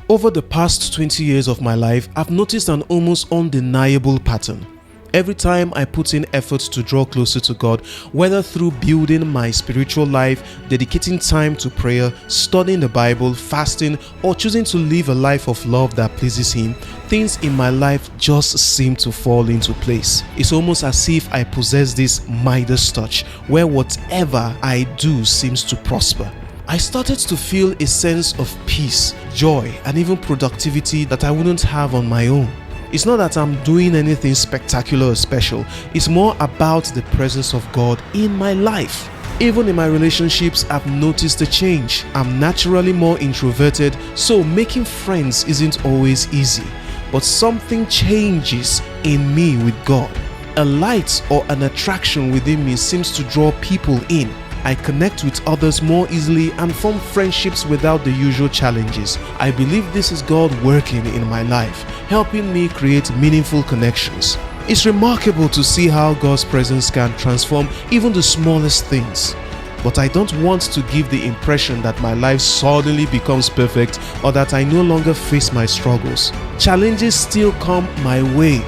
Over the past 20 years of my life, I've noticed an almost undeniable pattern. Every time I put in efforts to draw closer to God, whether through building my spiritual life, dedicating time to prayer, studying the Bible, fasting, or choosing to live a life of love that pleases Him, things in my life just seem to fall into place. It's almost as if I possess this Midas touch, where whatever I do seems to prosper. I started to feel a sense of peace, joy, and even productivity that I wouldn't have on my own. It's not that I'm doing anything spectacular or special, it's more about the presence of God in my life. Even in my relationships, I've noticed a change. I'm naturally more introverted, so making friends isn't always easy. But something changes in me with God. A light or an attraction within me seems to draw people in. I connect with others more easily and form friendships without the usual challenges. I believe this is God working in my life, helping me create meaningful connections. It's remarkable to see how God's presence can transform even the smallest things. But I don't want to give the impression that my life suddenly becomes perfect or that I no longer face my struggles. Challenges still come my way.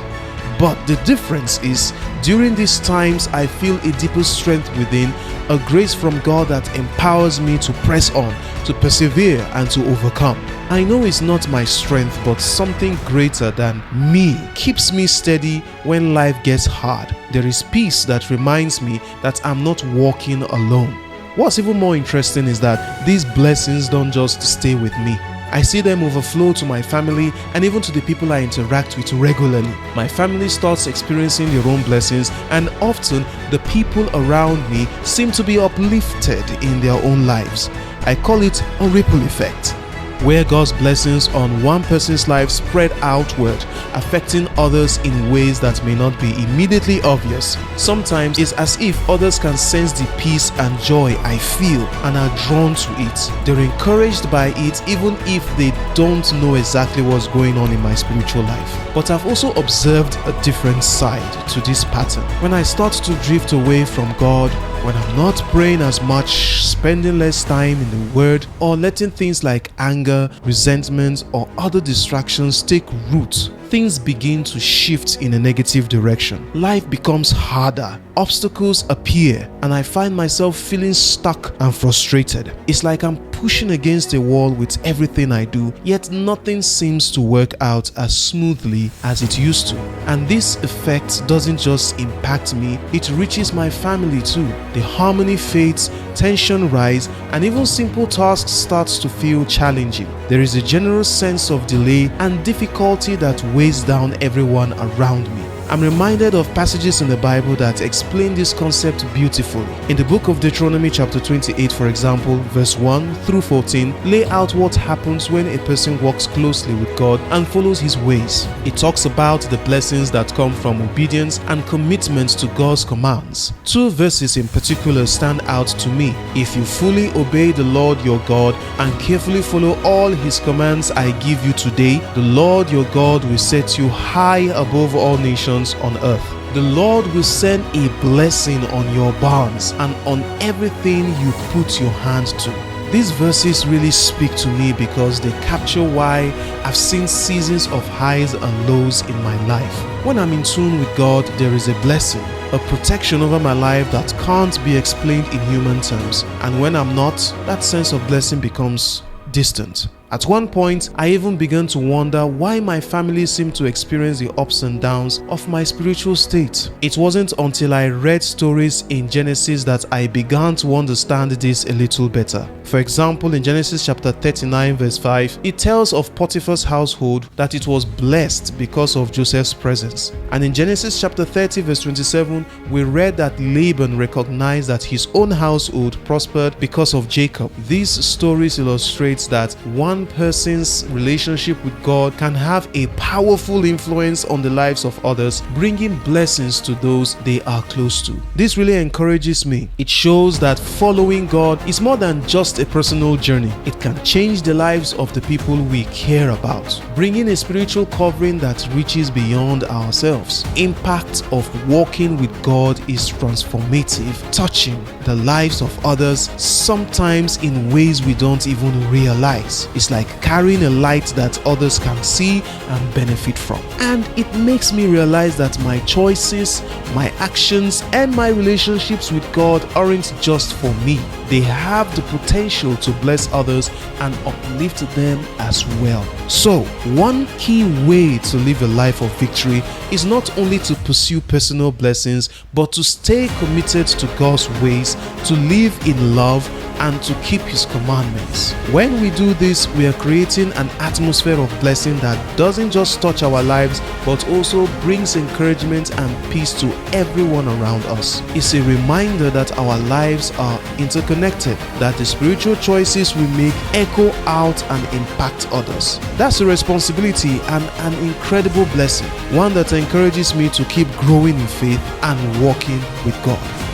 But the difference is, during these times, I feel a deeper strength within, a grace from God that empowers me to press on, to persevere, and to overcome. I know it's not my strength, but something greater than me keeps me steady when life gets hard. There is peace that reminds me that I'm not walking alone. What's even more interesting is that these blessings don't just stay with me. I see them overflow to my family and even to the people I interact with regularly. My family starts experiencing their own blessings, and often the people around me seem to be uplifted in their own lives. I call it a ripple effect, where God's blessings on one person's life spread outward, affecting others in ways that may not be immediately obvious. Sometimes it's as if others can sense the peace and joy I feel and are drawn to it. They're encouraged by it even if they don't know exactly what's going on in my spiritual life. But I've also observed a different side to this pattern. When I start to drift away from God, when I'm not praying as much, spending less time in the Word, or letting things like anger, resentment, or other distractions take root, things begin to shift in a negative direction. Life becomes harder, obstacles appear, and I find myself feeling stuck and frustrated. It's like I'm pushing against a wall with everything I do, yet nothing seems to work out as smoothly as it used to. And this effect doesn't just impact me, it reaches my family too. The harmony fades, tension rises, and even simple tasks starts to feel challenging. There is a general sense of delay and difficulty that weighs down everyone around me. I'm reminded of passages in the Bible that explain this concept beautifully. In the book of Deuteronomy chapter 28, for example, verse 1 through 14, lay out what happens when a person walks closely with God and follows His ways. It talks about the blessings that come from obedience and commitment to God's commands. Two verses in particular stand out to me. If you fully obey the Lord your God and carefully follow all His commands I give you today, the Lord your God will set you high above all nations on earth. The Lord will send a blessing on your barns and on everything you put your hand to. These verses really speak to me because they capture why I've seen seasons of highs and lows in my life. When I'm in tune with God, there is a blessing, a protection over my life that can't be explained in human terms. And when I'm not, that sense of blessing becomes distant. At one point, I even began to wonder why my family seemed to experience the ups and downs of my spiritual state. It wasn't until I read stories in Genesis that I began to understand this a little better. For example, in Genesis chapter 39 verse 5, it tells of Potiphar's household that it was blessed because of Joseph's presence. And in Genesis chapter 30 verse 27, we read that Laban recognized that his own household prospered because of Jacob. These stories illustrate that one person's relationship with God can have a powerful influence on the lives of others, bringing blessings to those they are close to. This really encourages me. It shows that following God is more than just a personal journey. It can change the lives of the people we care about, bringing a spiritual covering that reaches beyond ourselves. Impact of walking with God is transformative, touching the lives of others, sometimes in ways we don't even realize. It's It's like carrying a light that others can see and benefit from. And it makes me realize that my choices, my actions, and my relationships with God aren't just for me. They have the potential to bless others and uplift them as well. So, one key way to live a life of victory is not only to pursue personal blessings, but to stay committed to God's ways, to live in love, and to keep His commandments. When we do this, we are creating an atmosphere of blessing that doesn't just touch our lives, but also brings encouragement and peace to everyone around us. It's a reminder that our lives are interconnected, that the spiritual choices we make echo out and impact others. That's a responsibility and an incredible blessing, one that encourages me to keep growing in faith and walking with God.